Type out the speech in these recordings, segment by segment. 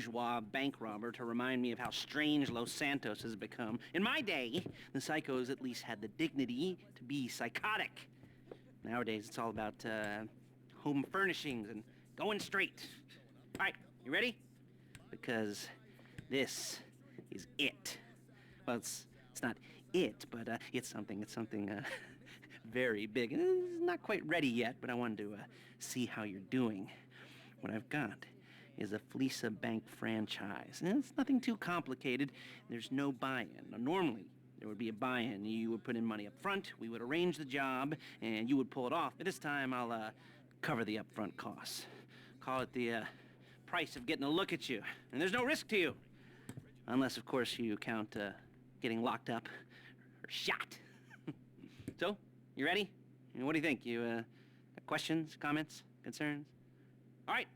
bourgeois bank robber to remind me of how strange Los Santos has become. In my day, the psychos at least had the dignity to be psychotic. Nowadays, it's all about home furnishings and going straight. All right, you ready? Because this is it. Well, it's not it, but it's something very big. It's not quite ready yet, but I wanted to see how you're doing. What I've got is a Fleesa Bank franchise. And it's nothing too complicated. There's no buy-in. Now, normally, there would be a buy-in. You would put in money up front, we would arrange the job, and you would pull it off. But this time, I'll cover the upfront costs. Call it the price of getting a look at you. And there's no risk to you. Unless, of course, you count getting locked up or shot. So, you ready? What do you think? You got questions, comments, concerns? All right.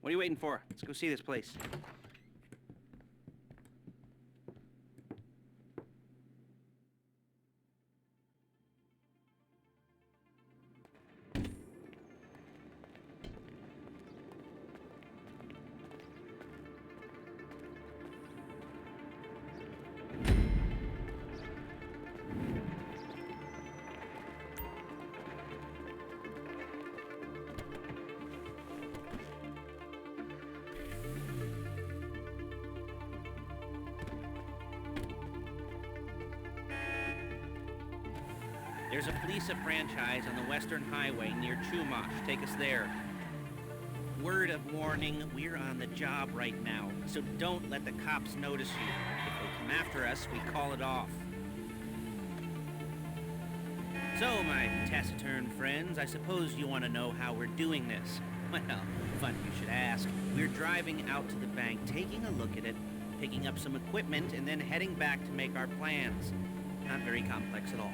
What are you waiting for? Let's go see this place. There's a Fleesa franchise on the Western Highway near Chumash. Take us there. Word of warning, we're on the job right now, so don't let the cops notice you. If they come after us, we call it off. So, my taciturn friends, I suppose you want to know how we're doing this. Well, funny you should ask. We're driving out to the bank, taking a look at it, picking up some equipment, and then heading back to make our plans. Not very complex at all.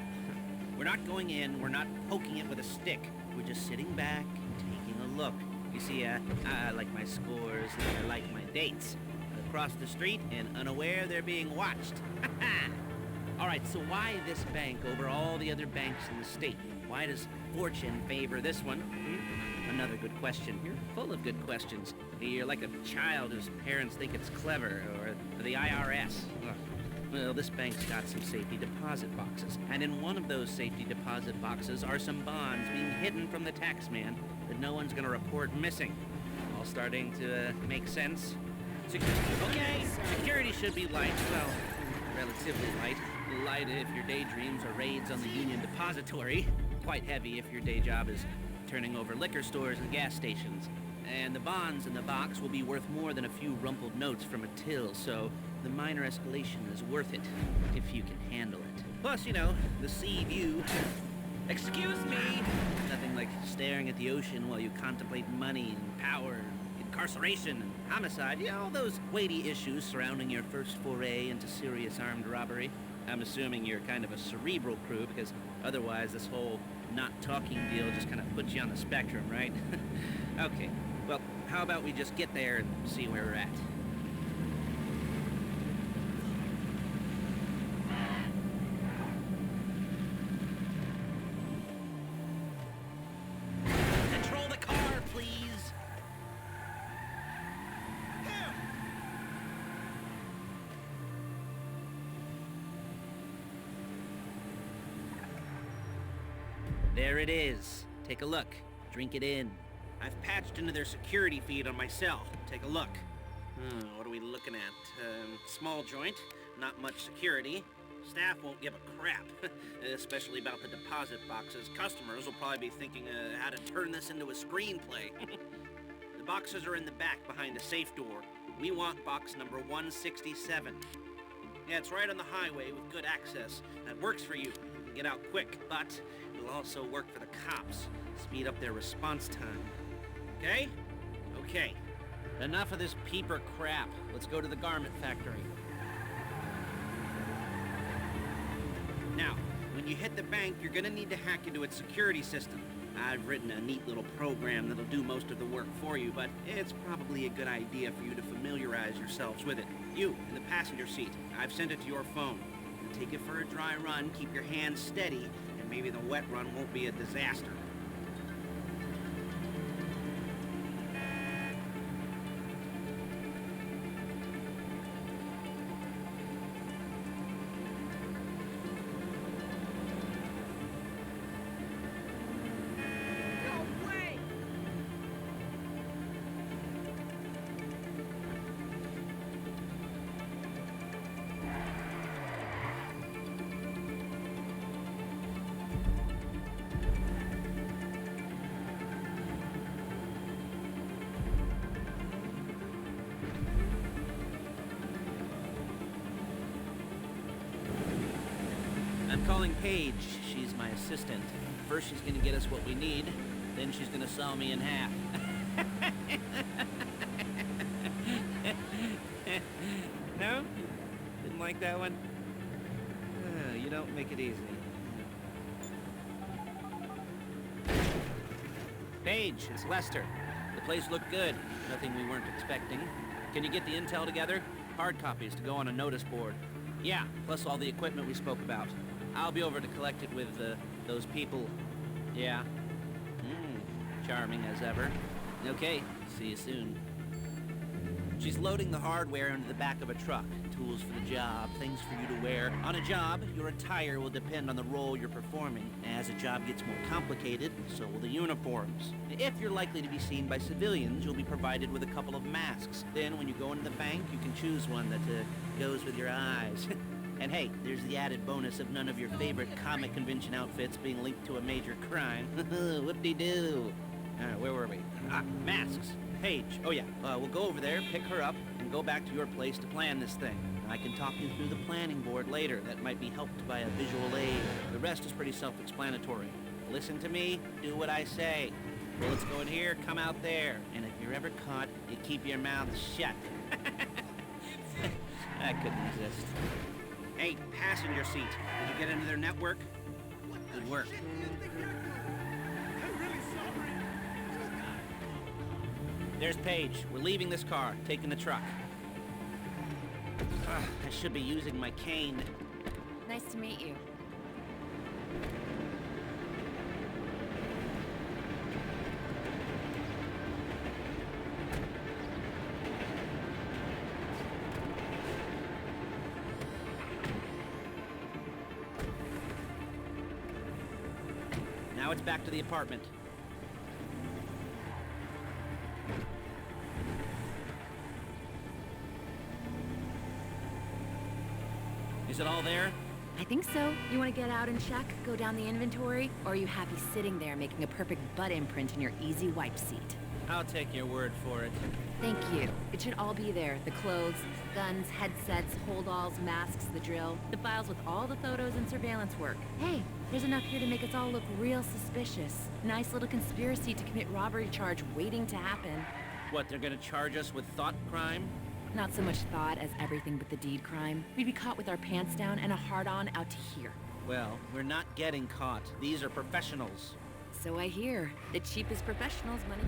We're not going in, we're not poking it with a stick. We're just sitting back and taking a look. You see, I like my scores and I like my dates. Across the street and unaware they're being watched. All right, so why this bank over all the other banks in the state? Why does fortune favor this one? Another good question. You're full of good questions. You're like a child whose parents think it's clever, or the IRS. Ugh. Well, this bank's got some safety deposit boxes, and in one of those safety deposit boxes are some bonds being hidden from the tax man that no one's gonna report missing. All starting to make sense? Security should be light, well, relatively light. Light if your daydreams are raids on the Union Depository. Quite heavy if your day job is turning over liquor stores and gas stations. And the bonds in the box will be worth more than a few rumpled notes from a till, so the minor escalation is worth it, if you can handle it. Plus, you know, the sea view. Excuse me! Nothing like staring at the ocean while you contemplate money and power, incarceration and homicide. You know, all those weighty issues surrounding your first foray into serious armed robbery. I'm assuming you're kind of a cerebral crew, because otherwise this whole not talking deal just kind of puts you on the spectrum, right? Okay, well, how about we just get there and see where we're at? Control the car, please! There it is. Take a look. Drink it in. I've patched into their security feed on my cell. Take a look. What are we looking at? Small joint, not much security. Staff won't give a crap, especially about the deposit boxes. Customers will probably be thinking how to turn this into a screenplay. The boxes are in the back behind a safe door. We want box number 167. Yeah, it's right on the highway with good access. That works for you. You can get out quick, but it'll also work for the cops. Speed up their response time. Okay? Okay. Enough of this peeper crap. Let's go to the garment factory. Now, when you hit the bank, you're gonna need to hack into its security system. I've written a neat little program that'll do most of the work for you, but it's probably a good idea for you to familiarize yourselves with it. You, in the passenger seat, I've sent it to your phone. Take it for a dry run, keep your hands steady, and maybe the wet run won't be a disaster. I'm calling Paige. She's my assistant. First she's gonna get us what we need, then she's gonna saw me in half. No? Didn't like that one? You don't make it easy. Paige, it's Lester. The place looked good. Nothing we weren't expecting. Can you get the intel together? Hard copies to go on a notice board. Yeah, plus all the equipment we spoke about. I'll be over to collect it with, those people. Yeah. Charming as ever. Okay, see you soon. She's loading the hardware into the back of a truck. Tools for the job, things for you to wear. On a job, your attire will depend on the role you're performing. As a job gets more complicated, so will the uniforms. If you're likely to be seen by civilians, you'll be provided with a couple of masks. Then when you go into the bank, you can choose one that goes with your eyes. And hey, there's the added bonus of none of your favorite comic convention outfits being linked to a major crime. Whoop-de-doo. Where were we? Masks. Paige. Oh yeah, we'll go over there, pick her up, and go back to your place to plan this thing. I can talk you through the planning board later. That might be helped by a visual aid. The rest is pretty self-explanatory. Listen to me, do what I say. Bullets go in here, come out there. And if you're ever caught, you keep your mouth shut. I couldn't resist. Hey, passenger seat. Did you get into their network? Good work. There's Paige. We're leaving this car, taking the truck. I should be using my cane. Nice to meet you. Now it's back to the apartment. Is it all there? I think so. You want to get out and check? Go down the inventory? Or are you happy sitting there making a perfect butt imprint in your easy wipe seat? I'll take your word for it. Thank you. It should all be there. The clothes, guns, headsets, hold-alls, masks, the drill. The files with all the photos and surveillance work. Hey, there's enough here to make us all look real suspicious. Nice little conspiracy to commit robbery charge waiting to happen. What, they're gonna charge us with thought crime? Not so much thought as everything but the deed crime. We'd be caught with our pants down and a hard-on out to here. Well, we're not getting caught. These are professionals. So I hear. The cheapest professionals' money.